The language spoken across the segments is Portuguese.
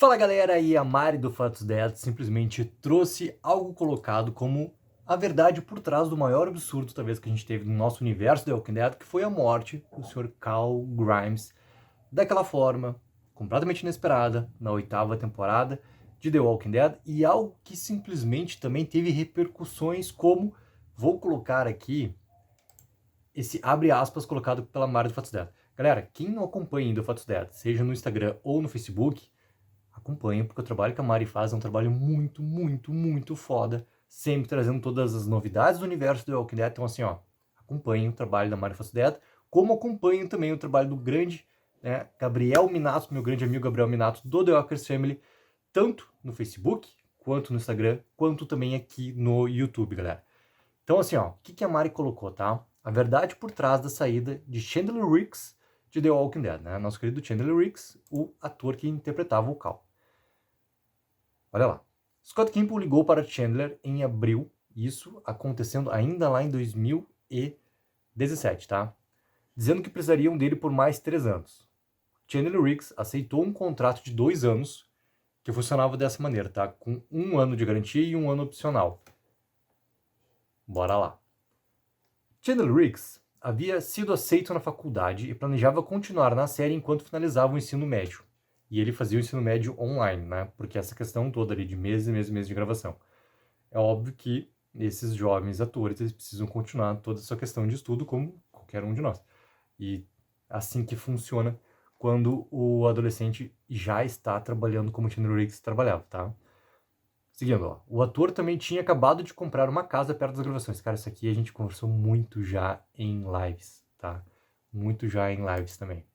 Fala galera, e a Mari do Fatos Dead simplesmente trouxe algo colocado como a verdade por trás do maior absurdo talvez que a gente teve no nosso universo The Walking Dead, que foi a morte do Sr. Carl Grimes, daquela forma, completamente inesperada, na 8ª temporada de The Walking Dead, e algo que simplesmente também teve repercussões como, vou colocar aqui, esse abre aspas colocado pela Mari do Fatos Dead. Galera, quem não acompanha ainda o Fatos Dead, seja no Instagram ou no Facebook, acompanha, porque o trabalho que a Mari faz é um trabalho muito, muito, muito foda, sempre trazendo todas as novidades do universo do Walking Dead. Então, assim, ó, acompanhem o trabalho da Mari Faço Dead, como acompanhem também o trabalho do grande, né, Gabriel Minato, meu grande amigo Gabriel Minato, do The Walkers Family, tanto no Facebook, quanto no Instagram, quanto também aqui no YouTube, galera. Então, assim, ó, o que a Mari colocou, tá? A verdade por trás da saída de Chandler Riggs de The Walking Dead, né? Nosso querido Chandler Riggs, o ator que interpretava o Cal. Olha lá. Scott Gimple ligou para Chandler em abril, isso acontecendo ainda lá em 2017, tá? Dizendo que precisariam dele por mais 3 anos. Chandler Riggs aceitou um contrato de 2 anos, que funcionava dessa maneira, tá? Com 1 ano de garantia e 1 ano opcional. Bora lá. Chandler Riggs havia sido aceito na faculdade e planejava continuar na série enquanto finalizava o ensino médio. E ele fazia o ensino médio online, né? Porque essa questão toda ali de meses e meses e meses de gravação. É óbvio que esses jovens atores eles precisam continuar toda essa questão de estudo como qualquer um de nós. E assim que funciona quando o adolescente já está trabalhando como Chandler Riggs trabalhava, tá? Seguindo, ó. O ator também tinha acabado de comprar uma casa perto das gravações. Cara, isso aqui a gente conversou muito já em lives, tá? Muito já em lives também.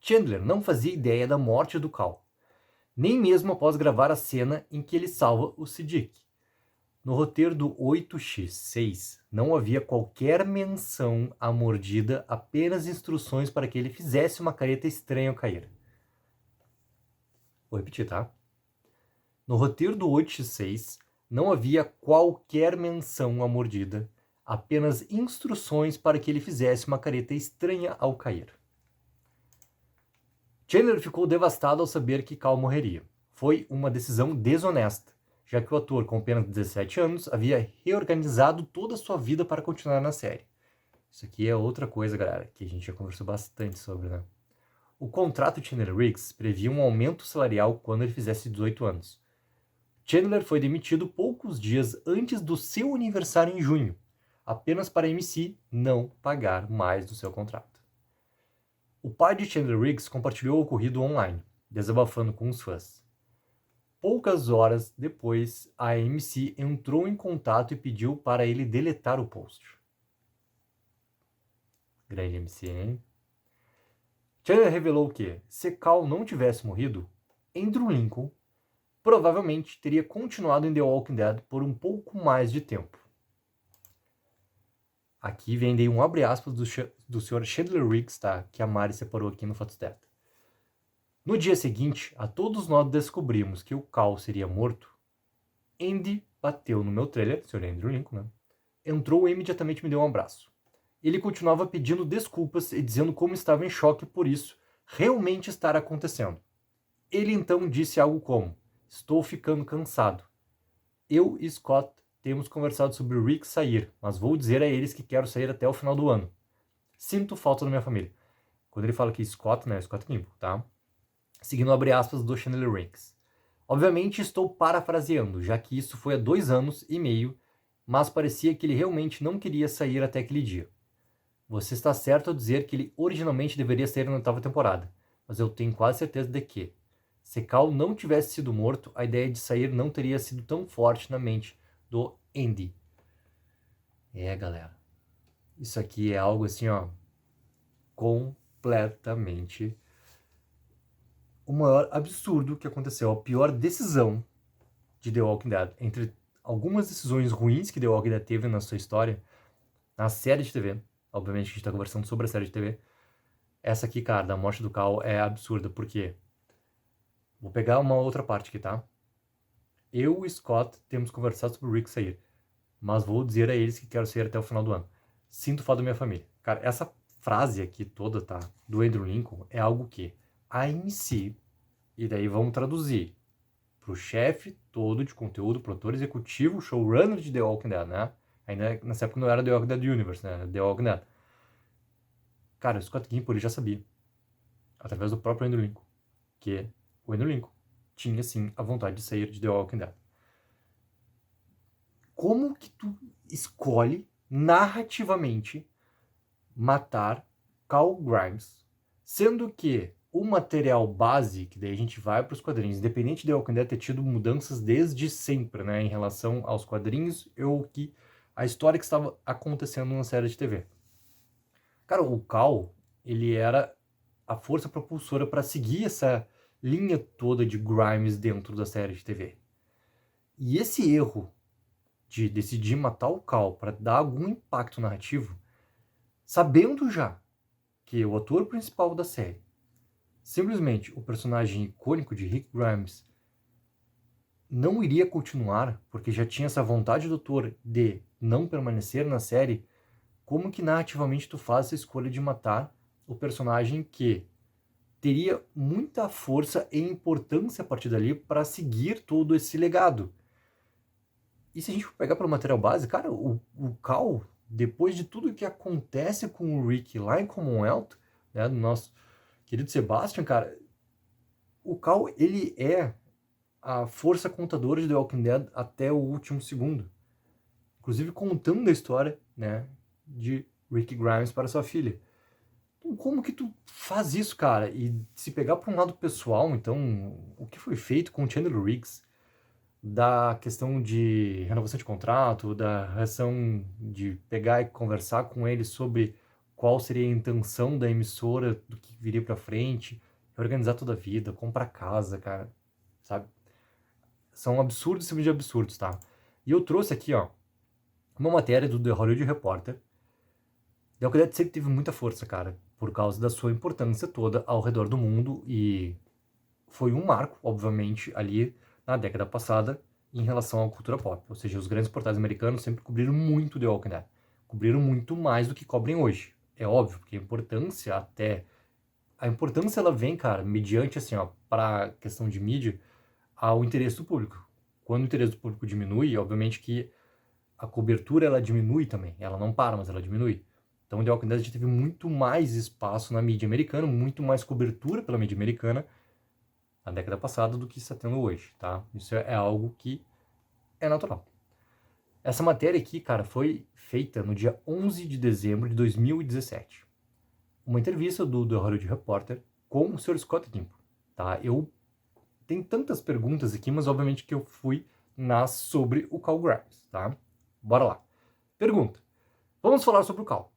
Chandler não fazia ideia da morte do Cal, nem mesmo após gravar a cena em que ele salva o Siddiq. No roteiro do 8x6 não havia qualquer menção à mordida, apenas instruções para que ele fizesse uma careta estranha ao cair. Vou repetir, tá? No roteiro do 8x6 não havia qualquer menção à mordida, apenas instruções para que ele fizesse uma careta estranha ao cair. Chandler ficou devastado ao saber que Cal morreria. Foi uma decisão desonesta, já que o ator, com apenas 17 anos, havia reorganizado toda a sua vida para continuar na série. Isso aqui é outra coisa, galera, que a gente já conversou bastante sobre, né? O contrato de Chandler Riggs previa um aumento salarial quando ele fizesse 18 anos. Chandler foi demitido poucos dias antes do seu aniversário em junho, apenas para a AMC não pagar mais do seu contrato. O pai de Chandler Riggs compartilhou o ocorrido online, desabafando com os fãs. Poucas horas depois, a AMC entrou em contato e pediu para ele deletar o post. Grande AMC, hein? Chandler revelou que, se Cal não tivesse morrido, Andrew Lincoln provavelmente teria continuado em The Walking Dead por um pouco mais de tempo. Aqui vem daí um abre aspas do Sr. Chandler Riggs, tá? Que a Mari separou aqui no Fatos Dead. No dia seguinte, a todos nós descobrimos que o Cal seria morto. Andy bateu no meu trailer, Sr. Andrew Lincoln, né? Entrou e imediatamente me deu um abraço. Ele continuava pedindo desculpas e dizendo como estava em choque por isso realmente estar acontecendo. Ele então disse algo como: estou ficando cansado. Eu e Scott temos conversado sobre o Rick sair, mas vou dizer a eles que quero sair até o final do ano. Sinto falta da minha família. Quando ele fala que Scott, né? Scott Gimple, tá? Seguindo abre aspas do Chandler Riggs. Obviamente estou parafraseando, já que isso foi há 2 anos e meio, mas parecia que ele realmente não queria sair até aquele dia. Você está certo ao dizer que ele originalmente deveria sair na 8ª temporada, mas eu tenho quase certeza de que, se Cal não tivesse sido morto, a ideia de sair não teria sido tão forte na mente do Andy. Galera. Isso aqui é algo assim, ó, completamente o maior absurdo que aconteceu, a pior decisão de The Walking Dead. Entre algumas decisões ruins que The Walking Dead teve na sua história, na série de TV, obviamente a gente tá conversando sobre a série de TV, essa aqui, cara, da morte do Cal é absurda, porque vou pegar uma outra parte aqui, tá? Eu e Scott temos conversado sobre o Rick sair, mas vou dizer a eles que quero sair até o final do ano. Sinto falta da minha família. Cara, essa frase aqui toda, tá? Do Andrew Lincoln é algo que a AMC E daí vamos traduzir pro chefe todo de conteúdo, produtor executivo, showrunner de The Walking Dead, né? Ainda nessa época não era The Walking Dead Universe, né? The Walking Dead. Cara, o Scott Gimple ele já sabia, através do próprio Andrew Lincoln, que o Andrew Lincoln tinha, sim, a vontade de sair de The Walking Dead. Como que tu escolhe narrativamente matar Carl Grimes, sendo que o material base, que daí a gente vai para os quadrinhos, independente de The Walking Dead ter tido mudanças desde sempre, né, em relação aos quadrinhos ou que a história que estava acontecendo na série de TV. Cara, o Cal, ele era a força propulsora para seguir essa linha toda de Grimes dentro da série de TV. E esse erro de decidir matar o Cal para dar algum impacto narrativo, sabendo já que o ator principal da série, simplesmente o personagem icônico de Rick Grimes, não iria continuar, porque já tinha essa vontade do autor de não permanecer na série, como que narrativamente tu faz essa escolha de matar o personagem que teria muita força e importância a partir dali para seguir todo esse legado? E se a gente for pegar para o material base, cara, o Cal, depois de tudo que acontece com o Rick lá em Commonwealth, né, do nosso querido Sebastian, cara, o Cal, ele é a força contadora de The Walking Dead até o último segundo. Inclusive contando a história, né, de Rick Grimes para sua filha. Então, como que tu faz isso, cara? E se pegar para um lado pessoal, então, o que foi feito com o Chandler Riggs, da questão de renovação de contrato, da reação de pegar e conversar com ele sobre qual seria a intenção da emissora, do que viria para frente, organizar toda a vida, comprar casa, cara, sabe? São absurdos em cima de absurdos, tá? E eu trouxe aqui, ó, uma matéria do The Hollywood Reporter. The Walking Dead sempre teve muita força, cara, por causa da sua importância toda ao redor do mundo e foi um marco, obviamente, ali na década passada em relação à cultura pop. Ou seja, os grandes portais americanos sempre cobriram muito The Walking Dead. Cobriram muito mais do que cobrem hoje. É óbvio, porque a importância ela vem, cara, mediante, assim, ó, para questão de mídia, ao interesse do público. Quando o interesse do público diminui, obviamente que a cobertura ela diminui também. Ela não para, mas ela diminui. Então, The Walking Dead já teve muito mais espaço na mídia americana, muito mais cobertura pela mídia americana na década passada do que está tendo hoje, tá? Isso é algo que é natural. Essa matéria aqui, cara, foi feita no dia 11 de dezembro de 2017. Uma entrevista do The Hollywood Reporter com o Sr. Scott Gimple, tá? Tem tantas perguntas aqui, mas obviamente que eu fui sobre o Carl Grimes, tá? Bora lá. Pergunta. Vamos falar sobre o Carl.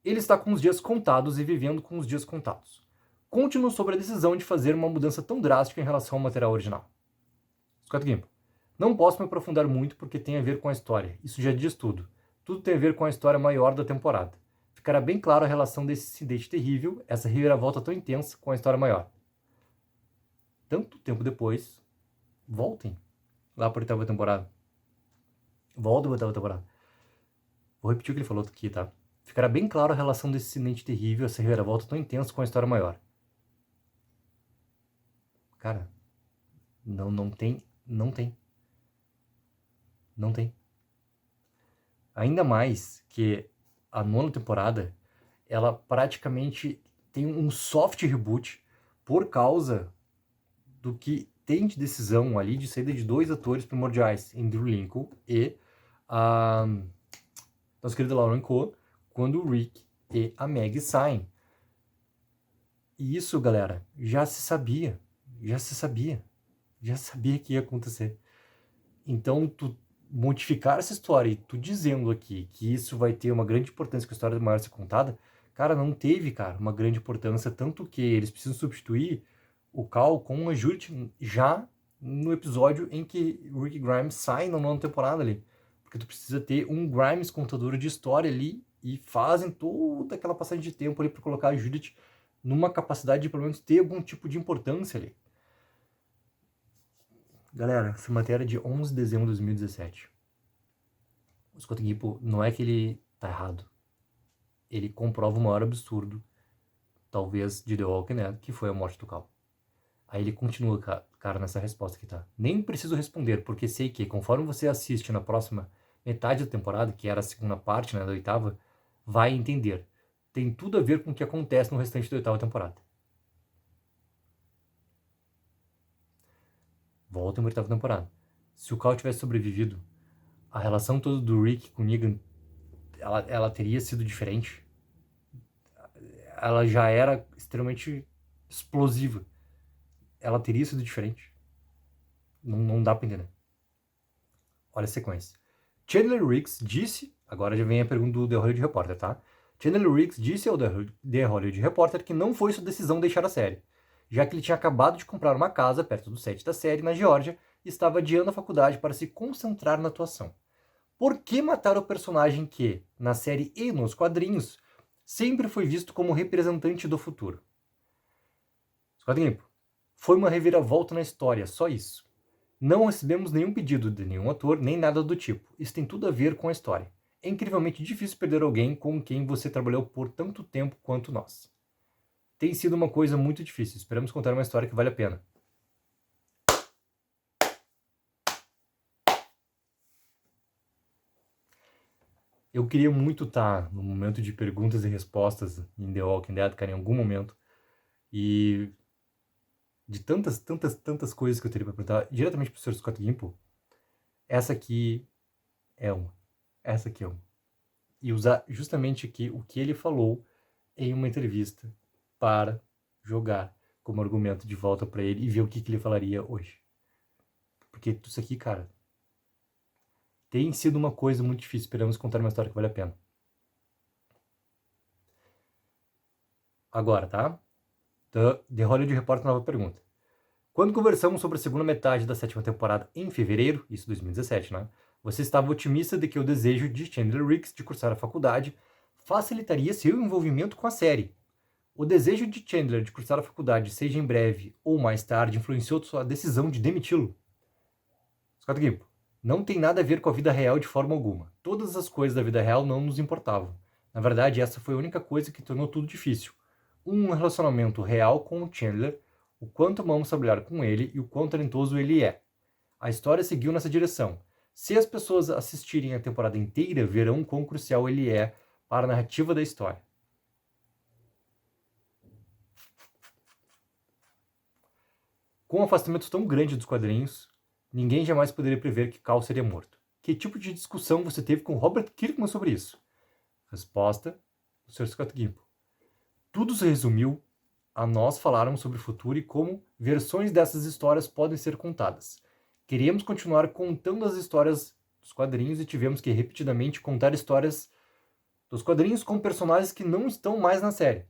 Ele está com os dias contados e vivendo com os dias contados. Conte-nos sobre a decisão de fazer uma mudança tão drástica em relação ao material original. Scott Gimple. Não posso me aprofundar muito porque tem a ver com a história. Isso já diz tudo. Tudo tem a ver com a história maior da temporada. Ficará bem claro a relação desse incidente terrível, essa reviravolta tão intensa, com a história maior. Tanto tempo depois, voltem lá para a oitava temporada. Volta para a oitava temporada. Vou repetir o que ele falou aqui, tá? Ficará bem claro a relação desse incidente terrível, essa reviravolta tão intensa, com a história maior. Cara, não tem. Ainda mais que a nona temporada, ela praticamente tem um soft reboot por causa do que tem de decisão ali de saída de dois atores primordiais, Andrew Lincoln e a nossa querida Lauren Coe, quando o Rick e a Maggie saem. E isso, galera, já se sabia que ia acontecer. Então, tu modificar essa história e tu dizendo aqui que isso vai ter uma grande importância que a história maior ser contada, cara, não teve, cara, uma grande importância, tanto que eles precisam substituir o Cal com a Judith já no episódio em que o Rick Grimes sai na nona temporada ali. Porque tu precisa ter um Grimes contador de história ali e fazem toda aquela passagem de tempo ali para colocar a Judith numa capacidade de pelo menos ter algum tipo de importância ali. Galera, essa matéria é de 11 de dezembro de 2017. O Scott Gimple, não é que ele tá errado. Ele comprova o maior absurdo, talvez, de The Walking Dead, que foi a morte do Cal. Aí ele continua, cara, nessa resposta aqui, tá? Nem preciso responder, porque sei que, conforme você assiste na próxima metade da temporada, que era a segunda parte, né, da oitava, vai entender. Tem tudo a ver com o que acontece no restante da oitava temporada. Volta em oitava temporada. Se o Cal tivesse sobrevivido, a relação toda do Rick com Negan, ela teria sido diferente. Ela já era extremamente explosiva. Ela teria sido diferente. Não dá pra entender. Olha a sequência. Chandler Riggs disse, agora já vem a pergunta do The Hollywood Reporter, tá? Chandler Riggs disse ao The Hollywood Reporter que não foi sua decisão deixar a série, já que ele tinha acabado de comprar uma casa perto do set da série, na Geórgia, e estava adiando a faculdade para se concentrar na atuação. Por que matar o personagem que, na série e nos quadrinhos, sempre foi visto como representante do futuro? Foi uma reviravolta na história, só isso. Não recebemos nenhum pedido de nenhum ator, nem nada do tipo. Isso tem tudo a ver com a história. É incrivelmente difícil perder alguém com quem você trabalhou por tanto tempo quanto nós. Tem sido uma coisa muito difícil. Esperamos contar uma história que vale a pena. Eu queria muito estar no momento de perguntas e respostas em The Walking Dead, cara, em algum momento. E de tantas coisas que eu teria para perguntar diretamente pro Sr. Scott Gimple, essa aqui é uma. Essa aqui é uma. E usar justamente aqui o que ele falou em uma entrevista para jogar como argumento de volta para ele e ver o que ele falaria hoje. Porque isso aqui, cara, tem sido uma coisa muito difícil. Esperamos contar uma história que vale a pena. Agora, tá? The Hollywood Reporter, nova pergunta. Quando conversamos sobre a segunda metade da 7ª temporada em fevereiro, isso 2017, né? Você estava otimista de que o desejo de Chandler Riggs de cursar a faculdade facilitaria seu envolvimento com a série. O desejo de Chandler de cursar a faculdade, seja em breve ou mais tarde, influenciou sua decisão de demiti-lo? Scott Gimple, não tem nada a ver com a vida real de forma alguma. Todas as coisas da vida real não nos importavam. Na verdade, essa foi a única coisa que tornou tudo difícil. Um relacionamento real com o Chandler, o quanto amamos trabalhar com ele e o quão talentoso ele é. A história seguiu nessa direção. Se as pessoas assistirem a temporada inteira, verão quão crucial ele é para a narrativa da história. Com um afastamento tão grande dos quadrinhos, ninguém jamais poderia prever que Cal seria morto. Que tipo de discussão você teve com Robert Kirkman sobre isso? Resposta do Sr. Scott Gimple. Tudo se resumiu a nós falarmos sobre o futuro e como versões dessas histórias podem ser contadas. Queríamos continuar contando as histórias dos quadrinhos e tivemos que repetidamente contar histórias dos quadrinhos com personagens que não estão mais na série.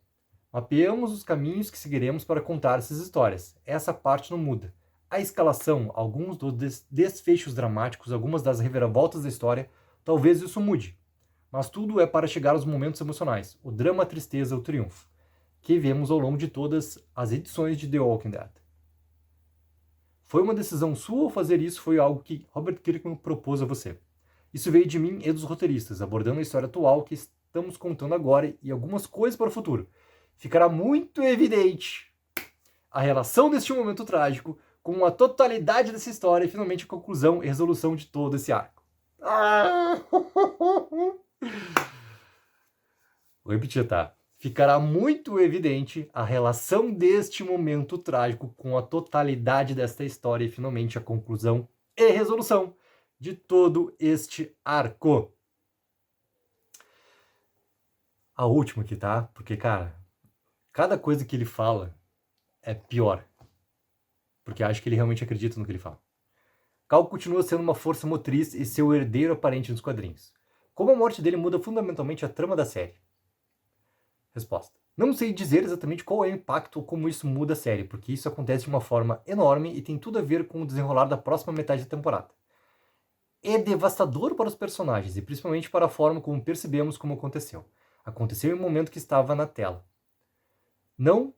Mapeamos os caminhos que seguiremos para contar essas histórias. Essa parte não muda. A escalação, alguns dos desfechos dramáticos, algumas das reviravoltas da história, talvez isso mude. Mas tudo é para chegar aos momentos emocionais, o drama, a tristeza, o triunfo, que vemos ao longo de todas as edições de The Walking Dead. Foi uma decisão sua ou fazer isso foi algo que Robert Kirkman propôs a você? Isso veio de mim e dos roteiristas, abordando a história atual que estamos contando agora e algumas coisas para o futuro. Ficará muito evidente a relação deste momento trágico com a totalidade dessa história e finalmente a conclusão e resolução de todo esse arco. Vou repetir, tá? Ficará muito evidente a relação deste momento trágico com a totalidade desta história e finalmente a conclusão e resolução de todo este arco. A última aqui, tá? Porque, cara, cada coisa que ele fala é pior. Porque acho que ele realmente acredita no que ele fala. Cal continua sendo uma força motriz e seu herdeiro aparente nos quadrinhos. Como a morte dele muda fundamentalmente a trama da série? Resposta. Não sei dizer exatamente qual é o impacto ou como isso muda a série, porque isso acontece de uma forma enorme e tem tudo a ver com o desenrolar da próxima metade da temporada. É devastador para os personagens e principalmente para a forma como percebemos como aconteceu. Aconteceu em um momento que estava na tela. Não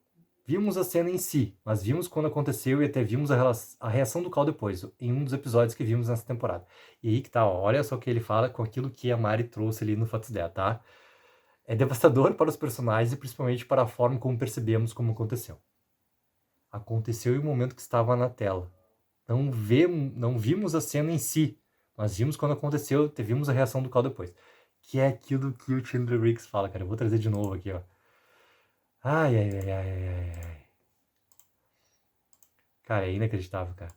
vimos a cena em si, mas vimos quando aconteceu e até vimos a reação do Cal depois, em um dos episódios que vimos nessa temporada. E aí que tá, ó, olha só o que ele fala com aquilo que a Mari trouxe ali no Fatos dela, tá? É devastador para os personagens e principalmente para a forma como percebemos como aconteceu. aconteceu em um momento que estava na tela. Não vimos a cena em si, nós vimos quando aconteceu, vimos a reação do Cal depois. Que é aquilo que o Chandler Riggs fala, cara. Eu vou trazer de novo aqui, ó. Ai, ai, ai, ai, ai, ai. Cara, é inacreditável, cara.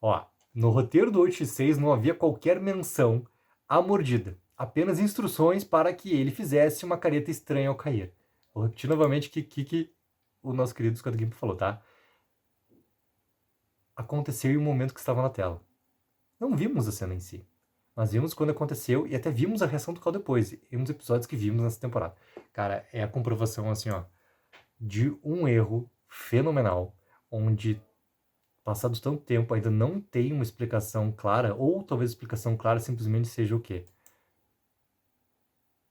Ó, no roteiro do 8x6 não havia qualquer menção à mordida. Apenas instruções para que ele fizesse uma careta estranha ao cair. Vou repetir novamente o que o nosso querido Scott Gimple falou, tá? Aconteceu em um momento que estava na tela. Não vimos a cena em si. Nós vimos quando aconteceu e até vimos a reação do Cal depois. Em uns episódios que vimos nessa temporada. Cara, é a comprovação, assim, ó, de um erro fenomenal, onde, passados tanto tempo, ainda não tem uma explicação clara, ou talvez a explicação clara simplesmente seja o quê?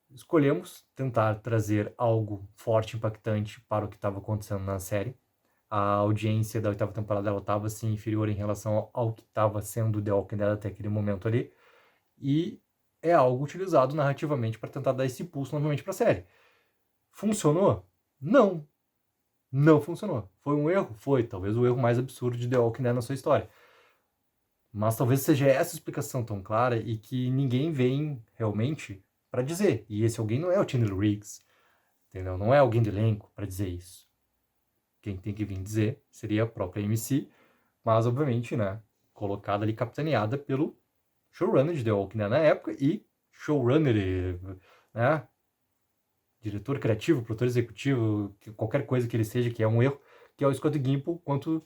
Escolhemos tentar trazer algo forte, impactante para o que estava acontecendo na série. A audiência da 8ª temporada estava assim, inferior em relação ao que estava sendo The Walking Dead até aquele momento ali. E é algo utilizado narrativamente para tentar dar esse impulso novamente para a série. Funcionou? Não. Não funcionou. Foi um erro? Foi. Talvez o erro mais absurdo de The Walking Dead na sua história. Mas talvez seja essa explicação tão clara e que ninguém vem realmente para dizer. E esse alguém não é o Chandler Riggs, entendeu? Não é alguém do elenco para dizer isso. Quem tem que vir dizer seria a própria MC, mas obviamente, né, colocada ali, capitaneada pelo showrunner de The Walking Dead na época e showrunner, né, diretor criativo, produtor executivo, qualquer coisa que ele seja, que é um erro, que é o Scott Gimple, quanto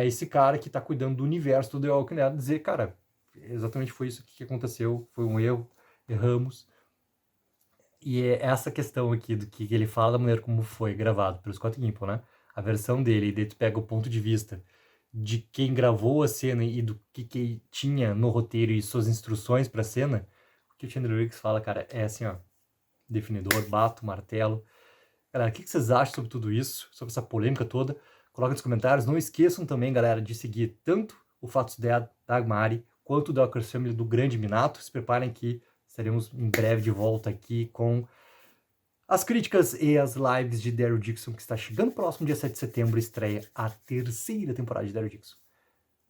esse cara que está cuidando do universo do The Walking Dead, dizer, cara, exatamente foi isso que aconteceu, foi um erro, erramos. E é essa questão aqui do que ele fala, da maneira como foi gravado pelo Scott Gimple, né? A versão dele, e daí tu pega o ponto de vista de quem gravou a cena e do que tinha no roteiro e suas instruções pra cena, o que o Chandler Riggs fala, cara, é assim, ó, definidor, bato, martelo. Galera, o que vocês acham sobre tudo isso, sobre essa polêmica toda? Coloca nos comentários. Não esqueçam também, galera, de seguir tanto o Fatos Dead da Agmari, quanto o Docker Family do Grande Minato. Se preparem que estaremos em breve de volta aqui com as críticas e as lives de Daryl Dixon, que está chegando próximo, dia 7 de setembro, estreia a 3ª temporada de Daryl Dixon.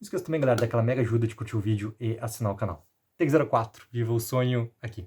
Não esqueça também, galera, daquela mega ajuda de curtir o vídeo e assinar o canal. Take04, viva o sonho aqui.